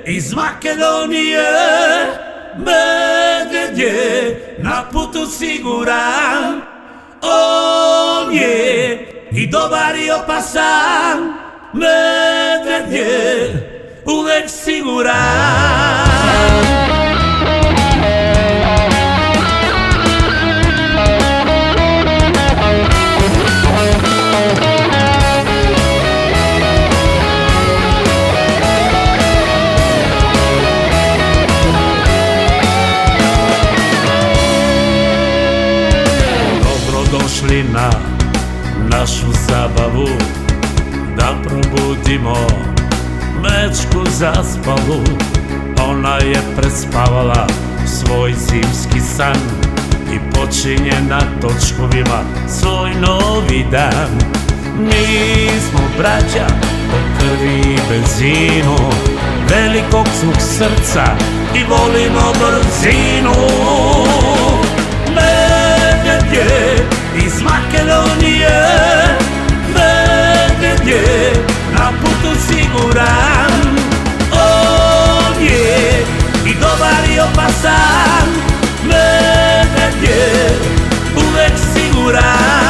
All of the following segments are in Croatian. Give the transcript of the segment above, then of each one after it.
iz Makedonije, medvjed je na putu siguran. On je i dobar i opasan, medvjed je uvek siguran. Došli na našu zabavu, da probudimo mečku zaspalu. Ona je prespavala svoj zimski san i počinje na točkovima svoj novi dan. Mi smo braća po krvi i benzinu, velikog smo srca i volimo brzinu. Medvjed je iz Makedonije, medvjed je na putu siguran. On je i dobar i opasan, medvjed je uvek siguran.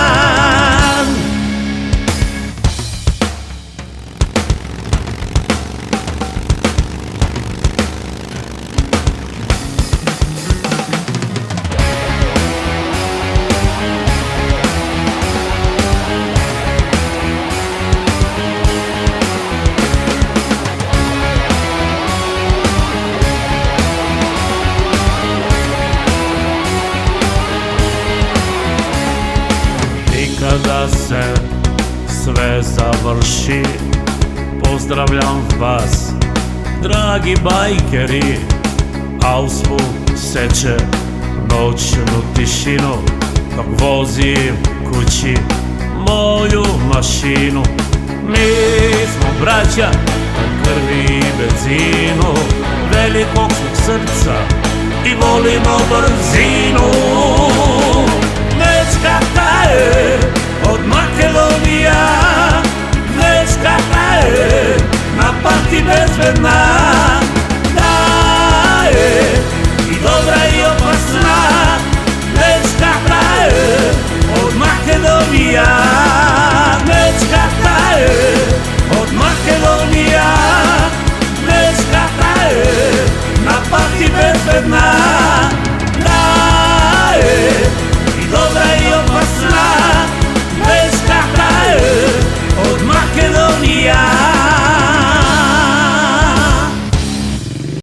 Kada se sve završi, pozdravljam vas, dragi bajkeri, a usput seče noćnu tišinu, dok vozim kući moju mašinu. Mi smo braća po krvi i benzinu, velikog smo srca i volimo brzinu.